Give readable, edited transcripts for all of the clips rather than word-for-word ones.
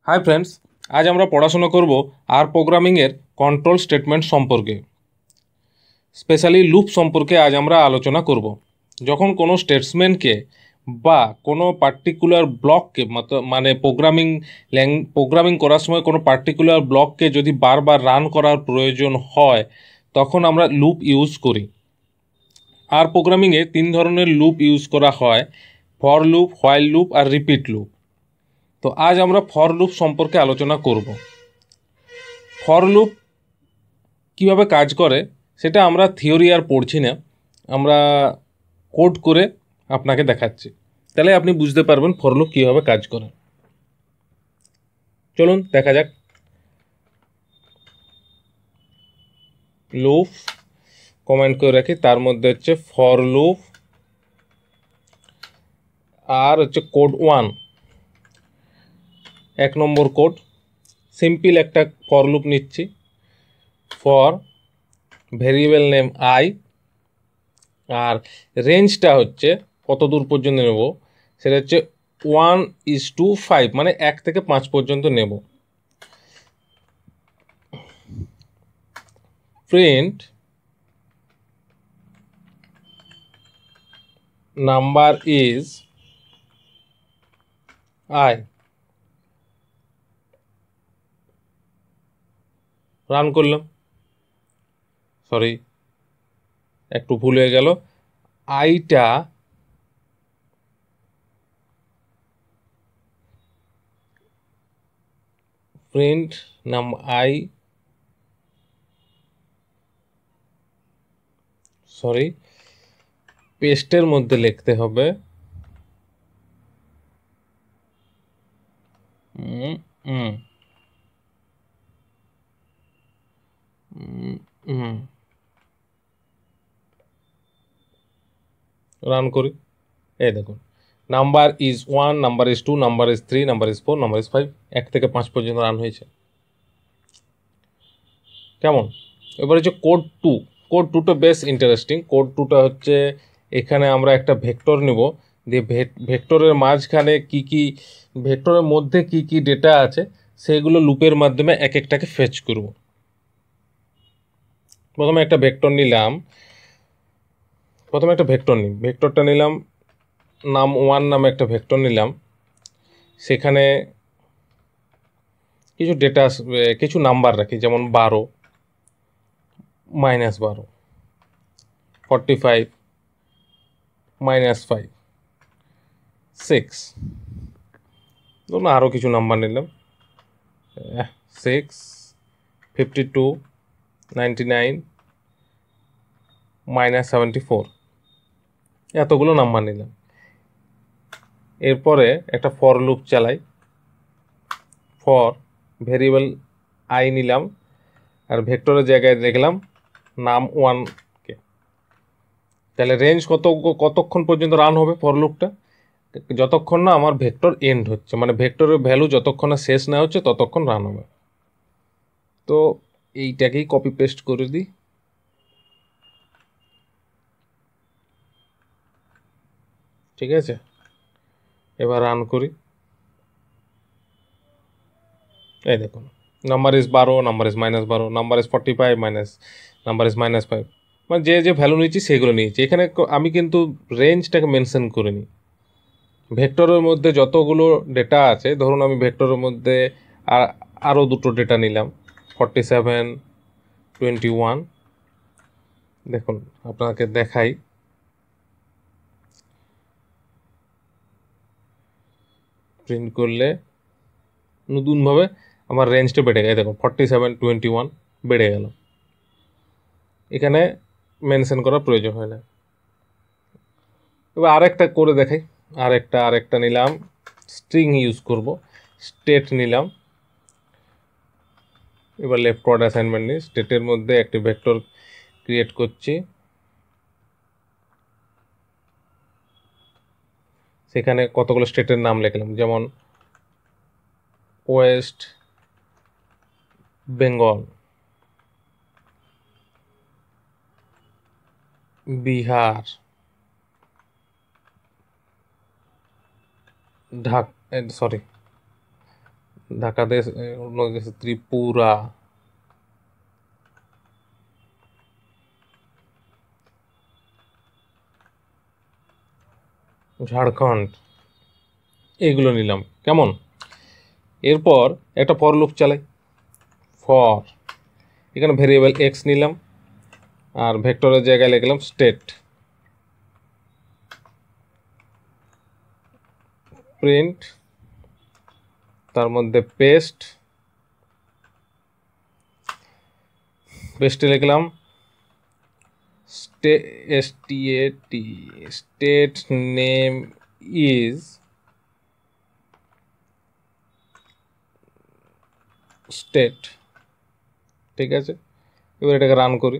Hi friends, আজ আমরা পড়াশোনা করব আর প্রোগ্রামিংয়ের কন্ট্রোল স্টেটমেন্ট সম্পর্কে। স্পেশালি লুপ সম্পর্কে আজ আমরা আলোচনা করব। যখন কোনো স্টেটসমেন্টকে বা কোনো পার্টিকুলার ব্লককে মানে প্রোগ্রামিং করার সময় কোনো পার্টিকুলার ব্লককে যদি বারবার রান করার প্রয়োজন হয় তখন আমরা লুপ ইউজ করি। আর প্রোগ্রামিংয়ে 3 ধরনের লুপ ইউজ করা হয়: ফর লুপ, হোয়াইল লুপ আর রিপিট লুপ। তো আজ আমরা ফর লুপ সম্পর্কে আলোচনা করব। ফর লুপ কীভাবে কাজ করে সেটা আমরা থিওরি আর পড়ছি না, আমরা কোড করে আপনাকে দেখাচ্ছি, তাহলে আপনি বুঝতে পারবেন ফর লুপ কীভাবে কাজ করে। চলুন দেখা যাক। লুপ কমেন্ট করে রাখি, তার মধ্যে হচ্ছে ফর লুপ আর হচ্ছে কোড 1, 1 নম্বর কোড। সিম্পল একটা ফর লুপ নিচ্ছি। ফর ভেরিয়েবল নেম আই, আর রেঞ্জটা হচ্ছে কত দূর পর্যন্ত নেব সেটা হচ্ছে 1:5, মানে 1 থেকে 5 পর্যন্ত নেব। Print number is I. Run করলাম, সরি একটু ভুল হয়ে গেল। আইটা প্রিন্ট নাম আই, সরি পেস্টের মধ্যে লিখতে হবে রান করি। এই দেখুন, number is 1, number is 2, number is 3, number is 4, number is 5, 1 থেকে 5 পর্যন্ত রান হয়েছে। কেমন? এবার হচ্ছে কোড 2। কোড 2টা বেশ ইন্টারেস্টিং। কোড 2টা হচ্ছে, এখানে আমরা একটা ভেক্টর নেব, দিয়ে ভেক্টরের মাঝখানে ভেক্টরের মধ্যে কি ডেটা আছে সেগুলো লুপের মাধ্যমে এক একটাকে ফেচ করব। প্রথমে একটা ভেক্টর নিলাম, ভেক্টরটা নিলাম নাম 1 নামে একটা ভেক্টর নিলাম। সেখানে কিছু ডেটা, কিছু নাম্বার রাখি, যেমন 12, -12, 45, -5, 6, ধরুন আরও কিছু নাম্বার নিলাম, 6, 52, 99, -74, এতগুলো নাম্বার নিলাম। এরপরে একটা ফর লুপ চালাই। ফর ভেরিয়েবল আই নিলাম, আর ভেক্টরের জায়গায় দেখলাম নাম 1কে। তাহলে রেঞ্জ কতক্ষণ পর্যন্ত রান হবে ফর লুপটা? যতক্ষণ না আমার ভেক্টর এন্ড হচ্ছে, মানে ভেক্টরের ভ্যালু যতক্ষণ না শেষ না হচ্ছে ততক্ষণ রান হবে। তো এইটাকেই কপি পেস্ট করে দিই। ঠিক আছে, এবার রান করি। এই দেখুন, number is 12, number is -12, number is 45, number is -5, মানে যে ভ্যালু নিয়েছি সেগুলো নিয়েছি। এখানে আমি কিন্তু রেঞ্জটাকে মেনশন করিনি। ভেক্টরের মধ্যে যতগুলো ডেটা আছে, ধরুন আমি ভেক্টরের মধ্যে আরও দুটো ডেটা নিলাম, 47, 21। দেখুন আপনাকে দেখাই, প্রিন্ট করলে নতুনভাবে আমার রেঞ্জটা বেড়ে গেছে। দেখুন 47, 21 বেড়ে গেল। এখানে মেনশন করার প্রয়োজন হয় না। এবার আরেকটা করে দেখাই। আরেকটা নিলাম, স্ট্রিং ইউজ করব, স্টেট নিলাম। এবার লেফট ওয়ার্ড অ্যাসাইনমেন্ট নিই। স্টেটের মধ্যে একটি ভেক্টর ক্রিয়েট করছি, সেখানে কতগুলো স্টেটের নাম লিখলাম, যেমন ওয়েস্ট বেঙ্গল, বিহার, ঢাকা দেশ ত্রিপুরা, ঝাড়খণ্ড, এইগুলো নিলাম। কেমন? এরপর একটা ফর লুপ চালাই। ফর, এখানে ভেরিয়েবল এক্স নিলাম আর ভেক্টরের জায়গায় লিখলাম স্টেট। প্রিন্ট, তার মধ্যে পেস্টে লিখলাম স্টেট নেম ইজ স্টেট। ঠিক আছে, এবার এটাকে রান করি।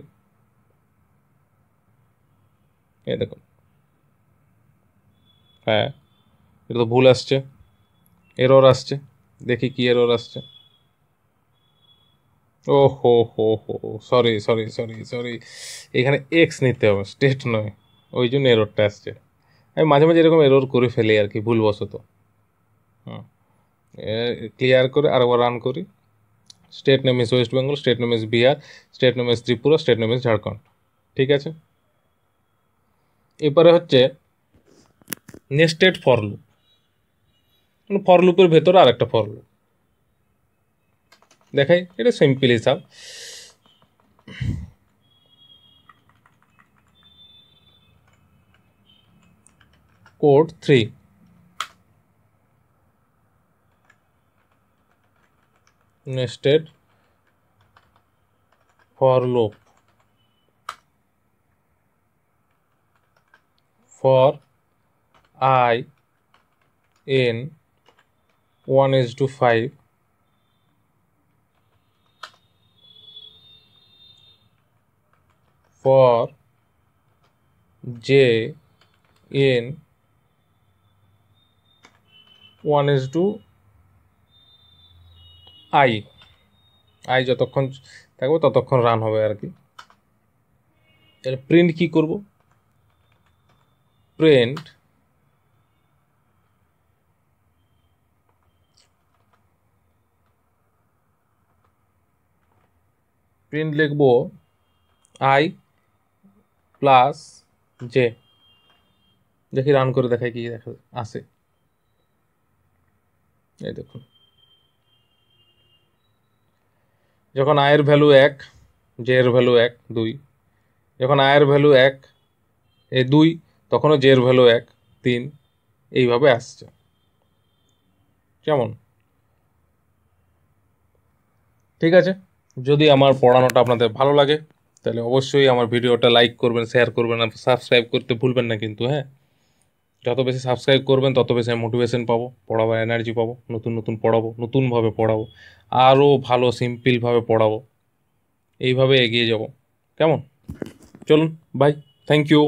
এই দেখুন, হ্যাঁ এটা তো ভুল আসছে, এরর আসছে। দেখি কি এরর আসছে। ও হো হো হো, সরি সরি সরি সরি, এখানে এক্স নিতে হবে, স্টেট নয়, ওই জন্য এররটা আসছে। আমি মাঝে মাঝে এরকম এরর করে ফেলি আর কি, ভুলবশত। হুম, ক্লিয়ার করে আরেকবার রান করি। State name is West Bengal, state name is Bihar, state name is Tripura, state name is Jharkhand. ঠিক আছে, এরপরে হচ্ছে নেস্টেড ফর লুপ। ফর লুপের ভেতরে আরেকটা ফর লুপ দেখাই, এটা সিম্পল হিসাব। Code 3, nested for loop for I in 1:5 for j in 1:i, I যতক্ষণ থাকবে ততক্ষণ রান হবে আর কি। এর প্রিন্ট কি করব? প্রিন্ট লিখব আই প্লাস জে। দেখি রান করে দেখাই কি দেখা আসে। এই দেখুন, যখন আয়ের ভ্যালু 1, জে এর ভ্যালু 1 2, যখন আয়ের ভ্যালু 1 এই 2, তখনও জে এর ভ্যালু 1 3, এইভাবে আসছে। কেমন? ঠিক আছে, যদি আমার পড়ানোটা আপনাদের ভালো লাগে তাহলে অবশ্যই আমার ভিডিওটা লাইক করবেন, শেয়ার করবেন, আর সাবস্ক্রাইব করতে ভুলবেন না কিন্তু। হ্যাঁ, যত বেশি সাবস্ক্রাইব করবেন তত বেশি আমি মোটিভেশন পাবো, পড়াবার এনার্জি পাবো, নতুন নতুন পড়াবো, নতুনভাবে পড়াবো, আরও ভালো সিম্পলভাবে পড়াবো, এইভাবে এগিয়ে যাব। কেমন? চলুন, বাই, থ্যাংক ইউ।